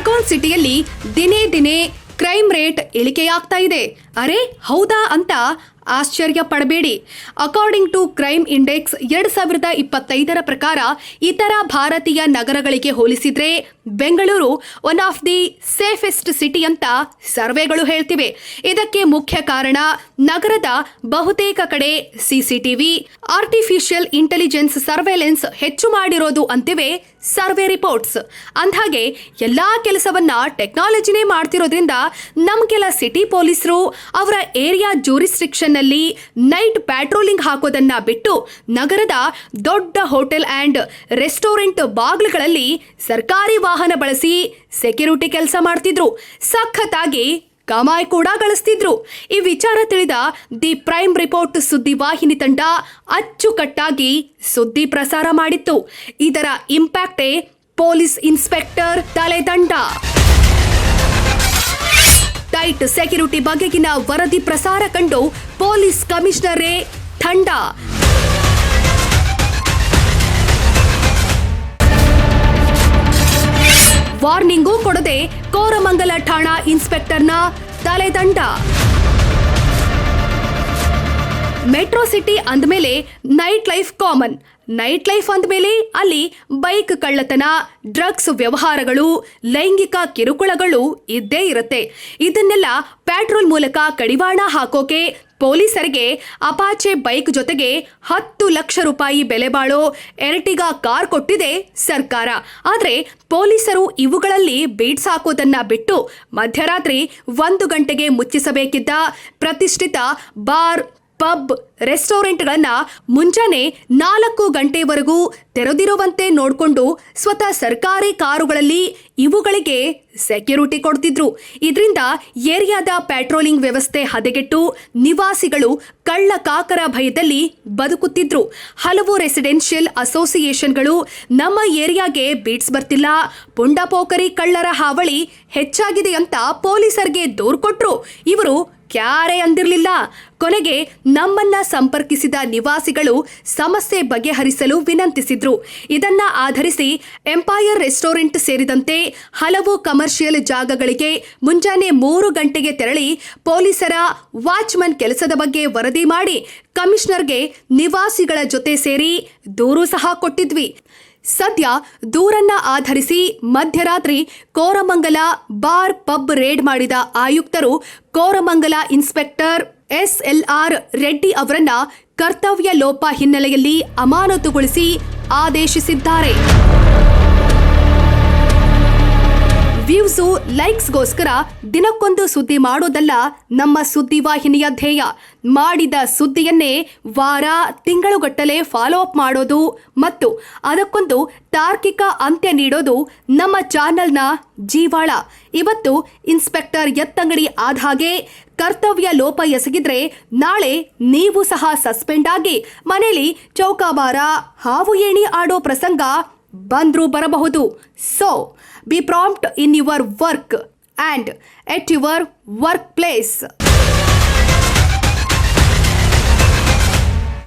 Silicon ಸಿಟಿಯಲ್ಲಿ ದಿನೇ ದಿನೇ ಕ್ರೈಮ್ ರೇಟ್ ಇಳಿಕೆಯಾಗ್ತಾ ಇದೆ. ಅರೆ ಹೌದಾ ಅಂತ ಆಶ್ಚರ್ಯ ಪಡಬೇಡಿ. ಅಕಾರ್ಡಿಂಗ್ ಟು ಕ್ರೈಮ್ ಇಂಡೆಕ್ಸ್ 2025 ಪ್ರಕಾರ ಇತರ ಭಾರತೀಯ ನಗರಗಳಿಗೆ ಹೋಲಿಸಿದ್ರೆ Bengaluru one of the safest city ಅಂತ ಸರ್ವೆಗಳು ಹೇಳ್ತಿವೆ. ಇದಕ್ಕೆ ಮುಖ್ಯ ಕಾರಣ ನಗರದ ಬಹುತೇಕ ಕಡೆ ಸಿಸಿಟಿವಿ, ಆರ್ಟಿಫಿಷಿಯಲ್ ಇಂಟೆಲಿಜೆನ್ಸ್ ಸರ್ವೆಲೆನ್ಸ್ ಹೆಚ್ಚು ಮಾಡಿರೋದು ಅಂತಿವೆ ಸರ್ವೆ ರಿಪೋರ್ಟ್ಸ್. ಅಂದ್ಹಾಗೆ ಎಲ್ಲಾ ಕೆಲಸವನ್ನ ಟೆಕ್ನಾಲಜಿನೇ ಮಾಡ್ತಿರೋದ್ರಿಂದ ನಮ್ಗೆಲ್ಲ ಸಿಟಿ ಪೊಲೀಸರು ಅವರ ಏರಿಯಾ ಜೂರಿಸ್ಟ್ರಿಕ್ಷನ್ ನಲ್ಲಿ ನೈಟ್ ಪ್ಯಾಟ್ರೋಲಿಂಗ್ ಹಾಕೋದನ್ನ ಬಿಟ್ಟು ನಗರದ ದೊಡ್ಡ ಹೋಟೆಲ್ ಅಂಡ್ ರೆಸ್ಟೋರೆಂಟ್ ಬಾಗಿಲುಗಳಲ್ಲಿ ಸರ್ಕಾರಿ ವಾಹನ ಬಳಸಿ ಸೆಕ್ಯೂರಿಟಿ ಕೆಲಸ ಮಾಡ್ತಿದ್ರು. ಸಖತ್ತಾಗಿ ಕಮಾಯಿ ಕೂಡ ಗಳಿಸ್ತಿದ್ರು. ಈ ವಿಚಾರ ತಿಳಿದ ದಿ ಪ್ರೈಮ್ ರಿಪೋರ್ಟ್ ಸುದ್ದಿವಾಹಿನಿ ತಂಡ ಅಚ್ಚುಕಟ್ಟಾಗಿ ಸುದ್ದಿ ಪ್ರಸಾರ ಮಾಡಿತ್ತು. ಇದರ ಇಂಪ್ಯಾಕ್ಟೇ ಪೊಲೀಸ್ ಇನ್ಸ್ಪೆಕ್ಟರ್ ತಲೆದಂಡ. ಟೈಟ್ ಸೆಕ್ಯೂರಿಟಿ ಬಗೆಗಿನ ವರದಿ ಪ್ರಸಾರ ಕಂಡು ಪೊಲೀಸ್ ಕಮಿಷನರೇ ಥಂಡ. ವಾರ್ನಿಂಗೂ ಕೊಡದೆ ಕೋರಮಂಗಲ ಠಾಣಾ ಇನ್ಸ್ಪೆಕ್ಟರ್ನ ತಲೆದಂಡ. ಮೆಟ್ರೋ ಸಿಟಿ ಅಂದಮೇಲೆ night life common. Night life ಅಂದಮೇಲೆ ಅಲ್ಲಿ ಬೈಕ್ ಕಳ್ಳತನ, ಡ್ರಗ್ಸ್ ವ್ಯವಹಾರಗಳು, ಲೈಂಗಿಕ ಕಿರುಕುಳಗಳು ಇದ್ದೇ ಇರುತ್ತೆ. ಇದನ್ನೆಲ್ಲ ಪೆಟ್ರೋಲ್ ಮೂಲಕ ಕಡಿವಾಣ ಹಾಕೋಕೆ ಪೊಲೀಸರಿಗೆ ಅಪಾಚೆ ಬೈಕ್ ಜೊತೆಗೆ 10 ಲಕ್ಷ ರೂಪಾಯಿ ಬೆಲೆ ಬಾಳೋ ಎರ್ಟಿಗಾ ಕಾರ್ ಕೊಟ್ಟಿದೆ ಸರ್ಕಾರ. ಆದ್ರೆ ಪೊಲೀಸರು ಇವುಗಳಲ್ಲಿ ಬೀಟ್ಸ್ ಹಾಕೋದನ್ನ ಬಿಟ್ಟು ಮಧ್ಯರಾತ್ರಿ 1 ಗಂಟೆಗೆ ಮುಚ್ಚಿಸಬೇಕಿದ್ದ ಪ್ರತಿಷ್ಠಿತ ಬಾರ್, ಪಬ್, ರೆಸ್ಟೋರೆಂಟ್ಗಳನ್ನ ಮುಂಜಾನೆ 4 ಗಂಟೆವರೆಗೂ ತೆರೆದಿರುವಂತೆ ನೋಡಿಕೊಂಡು ಸ್ವತಃ ಸರ್ಕಾರಿ ಕಾರುಗಳಲ್ಲಿ ಇವುಗಳಿಗೆ ಸೆಕ್ಯೂರಿಟಿ ಕೊಡ್ತಿದ್ರು. ಇದರಿಂದ ಏರಿಯಾದ ಪೆಟ್ರೋಲಿಂಗ್ ವ್ಯವಸ್ಥೆ ಹದಗೆಟ್ಟು ನಿವಾಸಿಗಳು ಕಳ್ಳ ಕಾಕರ ಭಯದಲ್ಲಿ ಬದುಕುತ್ತಿದ್ರು. ಹಲವು ರೆಸಿಡೆನ್ಷಿಯಲ್ ಅಸೋಸಿಯೇಷನ್ಗಳು ನಮ್ಮ ಏರಿಯಾಗೆ ಬೀಟ್ಸ್ ಬರ್ತಿಲ್ಲ, ಪುಂಡಪೋಕರಿ ಕಳ್ಳರ ಹಾವಳಿ ಹೆಚ್ಚಾಗಿದೆ ಅಂತ ಪೊಲೀಸರಿಗೆ ದೂರು ಕೊಟ್ರು. ಇವರು ಕ್ಯಾರೆ ಅಂದಿರಲಿಲ್ಲ. ಕೊನೆಗೆ ನಮ್ಮನ್ನ ಸಂಪರ್ಕಿಸಿದ ನಿವಾಸಿಗಳು ಸಮಸ್ಯೆ ಬಗೆಹರಿಸಲು ವಿನಂತಿಸಿದ್ರು. ಇದನ್ನ ಆಧರಿಸಿ ಎಂಪೈರ್ ರೆಸ್ಟೋರೆಂಟ್ ಸೇರಿದಂತೆ ಹಲವು ಕಮರ್ಷಿಯಲ್ ಜಾಗಗಳಿಗೆ ಮುಂಜಾನೆ 3 ಗಂಟೆಗೆ ತೆರಳಿ ಪೊಲೀಸರ ವಾಚ್ಮನ್ ಕೆಲಸದ ಬಗ್ಗೆ ವರದಿ ಮಾಡಿ ಕಮಿಷನರ್ಗೆ ನಿವಾಸಿಗಳ ಜೊತೆ ಸೇರಿ ದೂರು ಸಹ ಕೊಟ್ಟಿದ್ವಿ. ಸದ್ಯ ದೂರನ್ನ ಆಧರಿಸಿ ಮಧ್ಯರಾತ್ರಿ ಕೋರಮಂಗಲ ಬಾರ್, ಪಬ್ ರೇಡ್ ಮಾಡಿದ ಆಯುಕ್ತರು ಕೋರಮಂಗಲ ಇನ್ಸ್ಪೆಕ್ಟರ್ SLR ರೆಡ್ಡಿ ಅವರನ್ನ ಕರ್ತವ್ಯ ಲೋಪ ಹಿನ್ನೆಲೆಯಲ್ಲಿ ಅಮಾನತುಗೊಳಿಸಿ ಆದೇಶಿಸಿದ್ದಾರೆ. ವ್ಯೂಸು, ಲೈಕ್ಸ್ಗೋಸ್ಕರ ದಿನಕ್ಕೊಂದು ಸುದ್ದಿ ಮಾಡೋದಲ್ಲ ನಮ್ಮ ಸುದ್ದಿವಾಹಿನಿಯ ಧ್ಯೇಯ. ಮಾಡಿದ ಸುದ್ದಿಯನ್ನೇ ವಾರ, ತಿಂಗಳುಗಟ್ಟಲೆ ಫಾಲೋ ಅಪ್ ಮಾಡೋದು ಮತ್ತು ಅದಕ್ಕೊಂದು ತಾರ್ಕಿಕ ಅಂತ್ಯ ನೀಡೋದು ನಮ್ಮ ಚಾನೆಲ್ನ ಜೀವಾಳ. ಇವತ್ತು ಇನ್ಸ್ಪೆಕ್ಟರ್ ಎತ್ತಂಗಡಿ ಆದ ಹಾಗೆ ಕರ್ತವ್ಯ ಲೋಪ ಎಸಗಿದ್ರೆ ನಾಳೆ ನೀವು ಸಹ ಸಸ್ಪೆಂಡ್ ಆಗಿ ಮನೆಯಲ್ಲಿ ಚೌಕಾಬಾರ, ಹಾವು ಏಣಿ ಆಡೋ ಪ್ರಸಂಗ ಬಂದ್ರೂ ಬರಬಹುದು. So be prompt in your work and at your workplace.